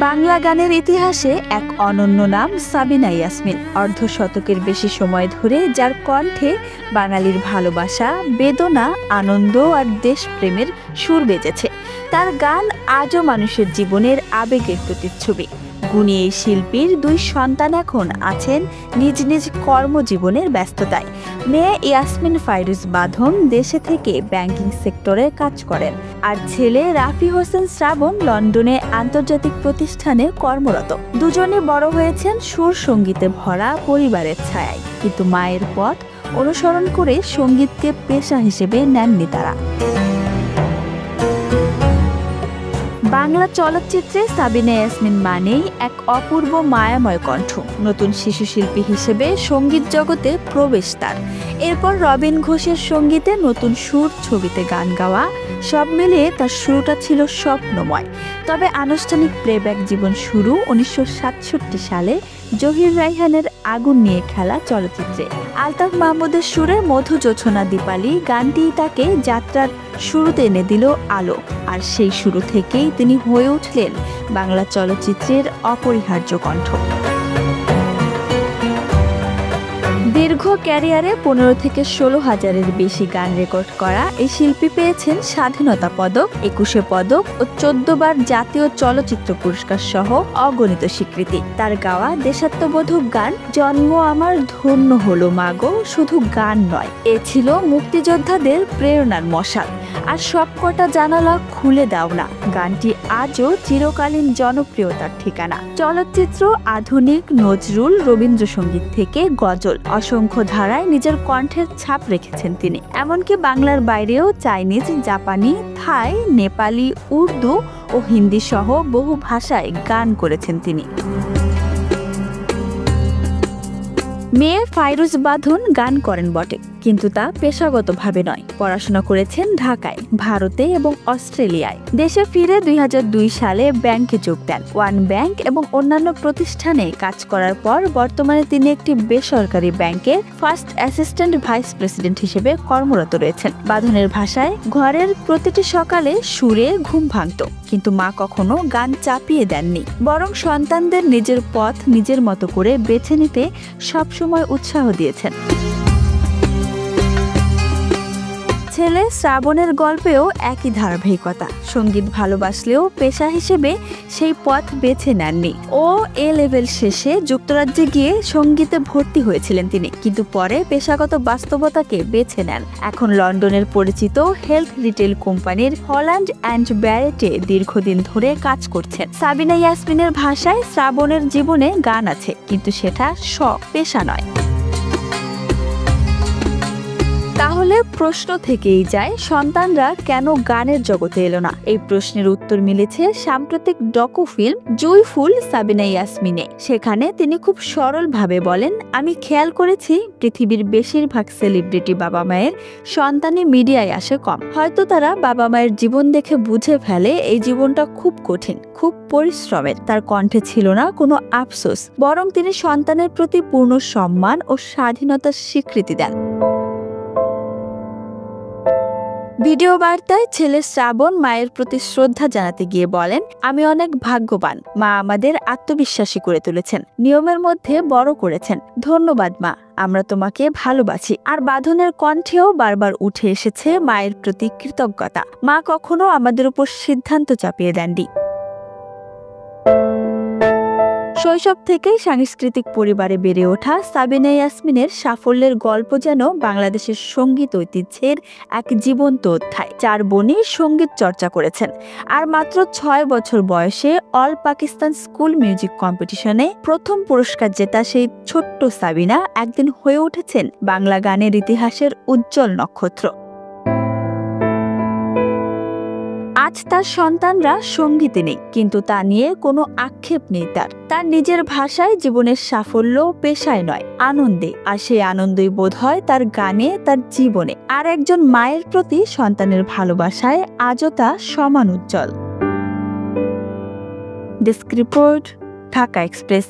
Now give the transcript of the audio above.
বাংলা গানের ইতিহাসে এক অনন্য নাম সাবিনা ইয়াসমিন। অর্ধশতকের বেশি সময় ধরে যার কণ্ঠে বাঙালির ভালোবাসা, বেদনা, আনন্দ আর দেশপ্রেমের সুর বেজেছে। তার গান আজও মানুষের জীবনের আবেগের প্রতিচ্ছবি। গুণী এই শিল্পীর দুই সন্তান এখন আছেন নিজ নিজ কর্মজীবনের ব্যস্ততায়। মেয়ে ইয়াসমিন ফাইরুজ বাঁধন দেশে থেকে ব্যাংকিং সেক্টরে কাজ করেন, আর ছেলে রাফি হোসেন শ্রাবণ লন্ডনে আন্তর্জাতিক প্রতিষ্ঠানে কর্মরত। দুজনে বড় হয়েছেন সুর সঙ্গীতে ভরা পরিবারের ছায়ায়, কিন্তু মায়ের পথ অনুসরণ করে সঙ্গীতকে পেশা হিসেবে নেননি তারা। বাংলা চলচ্চিত্রে সাবিনা ইয়াসমিন মানেই এক অপূর্ব মায়াময় কণ্ঠ। নতুন শিশু শিল্পী হিসেবে সঙ্গীত জগতে প্রবেশ তার। এরপর রবিন ঘোষের সঙ্গীতে নতুন সুর, ছবিতে গান গাওয়া, সব মিলিয়ে তার শুরুটা ছিল স্বপ্নময়। তবে আনুষ্ঠানিক প্লেব্যাক জীবন শুরু 1967 সালে জহির রায়হানের আগুন নিয়ে খেলা চলচ্চিত্রে। আলতাফ মাহমুদের সুরে মধু জোছনা দীপালি গানটি তাকে যাত্রার শুরুতে এনে দিল আলো, আর সেই শুরু থেকেই তিনি হয়ে উঠলেন বাংলা চলচ্চিত্রের অপরিহার্য কণ্ঠ। দীর্ঘ ক্যারিয়ারে 15 থেকে 16 হাজারের বেশি গান রেকর্ড করা এই শিল্পী পেয়েছেন স্বাধীনতা পদক, 21 পদক ও 14 বার জাতীয় চলচ্চিত্র পুরস্কার সহ অগণিত স্বীকৃতি। তার গাওয়া দেশাত্মবোধক গান জন্ম আমার ধন্য হলো মাগো শুধু গান নয়, এ ছিল মুক্তিযোদ্ধাদের প্রেরণার মশাল। আর সবকটা জানালা খুলে দাও না গানটি আজও চিরকালীন জনপ্রিয়তার ঠিকানা। চলচ্চিত্র, আধুনিক, নজরুল, রবীন্দ্রসঙ্গীত থেকে গজল, অসংখ্য ধারায় নিজের কণ্ঠের ছাপ রেখেছেন তিনি। এমনকি বাংলার বাইরেও চাইনিজ, জাপানি, থাই, নেপালি, উর্দু ও হিন্দি সহ বহু ভাষায় গান করেছেন তিনি। মেয়ে ফাইরুজ বাঁধন গান করেন বটে, কিন্তু তা পেশাগতভাবে নয়। পড়াশোনা করেছেন ঢাকায়, ভারতে এবং অস্ট্রেলিয়ায়। দেশে ফিরে 2002 সালে ব্যাংকে যোগ দেন। ওয়ান ব্যাংক এবং অন্যান্য প্রতিষ্ঠানে কাজ করার পর বর্তমানে তিনি একটি বেসরকারি ব্যাংকের ফার্স্ট অ্যাসিস্ট্যান্ট ভাইস প্রেসিডেন্ট হিসেবে কর্মরত রয়েছেন। বাঁধনের ভাষায়, ঘরের প্রতিটি সকালে সুরে ঘুম ভাঙত, কিন্তু মা কখনো গান চাপিয়ে দেননি, বরং সন্তানদের নিজের পথ নিজের মতো করে বেছে নিতে সবসময় উৎসাহ দিয়েছেন। ছেলে শ্রাবণের গল্পেও একই ধারাবাহিকতা। সঙ্গীত ভালোবাসলেও পেশা হিসেবে সেই পথ বেছে নেননি। ও এ লেভেল শেষে যুক্তরাজ্যে গিয়ে সঙ্গীতে ভর্তি হয়েছিলেন তিনি, কিন্তু পরে পেশাগত বাস্তবতাকে বেছে নেন। এখন লন্ডনের পরিচিত হেলথ রিটেল কোম্পানির হল্যান্ড অ্যান্ড ব্যারেটে দীর্ঘদিন ধরে কাজ করছেন। সাবিনা ইয়াসমিনের ভাষায়, শ্রাবণের জীবনে গান আছে, কিন্তু সেটা শখ, পেশা নয়। তাহলে প্রশ্ন থেকেই যায়, সন্তানরা কেন গানের জগতে এলো না? এই প্রশ্নের উত্তর মিলেছে সাম্প্রতিক ডকু ফিল্ম জুঁই ফুল সাবিনা ইয়াসমিনে। সেখানে তিনি খুব সরলভাবে বলেন, আমি খেয়াল করেছি পৃথিবীর বেশিরভাগ সেলিব্রিটি বাবা মায়ের সন্তানই মিডিয়ায় আসে কম। হয়তো তারা বাবা মায়ের জীবন দেখে বুঝে ফেলে এই জীবনটা খুব কঠিন, খুব পরিশ্রমের। তার কণ্ঠে ছিল না কোনো আফসোস, বরং তিনি সন্তানের প্রতি পূর্ণ সম্মান ও স্বাধীনতার স্বীকৃতি দেন। ভিডিও বার্তায় ছেলে শ্রাবণ মায়ের প্রতি শ্রদ্ধা জানাতে গিয়ে বলেন, আমি অনেক ভাগ্যবান, মা আমাদের আত্মবিশ্বাসী করে তুলেছেন, নিয়মের মধ্যে বড় করেছেন। ধন্যবাদ মা, আমরা তোমাকে ভালোবাসি। আর বাঁধনের কণ্ঠেও বারবার উঠে এসেছে মায়ের প্রতি কৃতজ্ঞতা। মা কখনো আমাদের উপর সিদ্ধান্ত চাপিয়ে দেননি। শৈশব থেকেই সাংস্কৃতিক পরিবারে বেড়ে ওঠা সাবিনা ইয়াসমিনের সাফল্যের গল্প যেন বাংলাদেশের সঙ্গীত ঐতিহ্যের এক জীবন্ত অধ্যায়। 4 বোনই সঙ্গীত চর্চা করেছেন, আর মাত্র 6 বছর বয়সে অল পাকিস্তান স্কুল মিউজিক কম্পিটিশনে প্রথম পুরস্কার জেতা সেই ছোট্ট সাবিনা একদিন হয়ে উঠেছেন বাংলা গানের ইতিহাসের উজ্জ্বল নক্ষত্র। আজ তার সন্তানরা সঙ্গীতে নেই, কিন্তু তা নিয়ে কোনো আক্ষেপ নেই তার নিজের ভাষায় জীবনের সাফল্য পেশায় নয়, আনন্দে। আর সেই আনন্দই বোধ হয় তার গানে, তার জীবনে। আর একজন মায়ের প্রতি সন্তানের ভালোবাসায় আজও তা সমান উজ্জ্বল। Desk report, Dhaka express.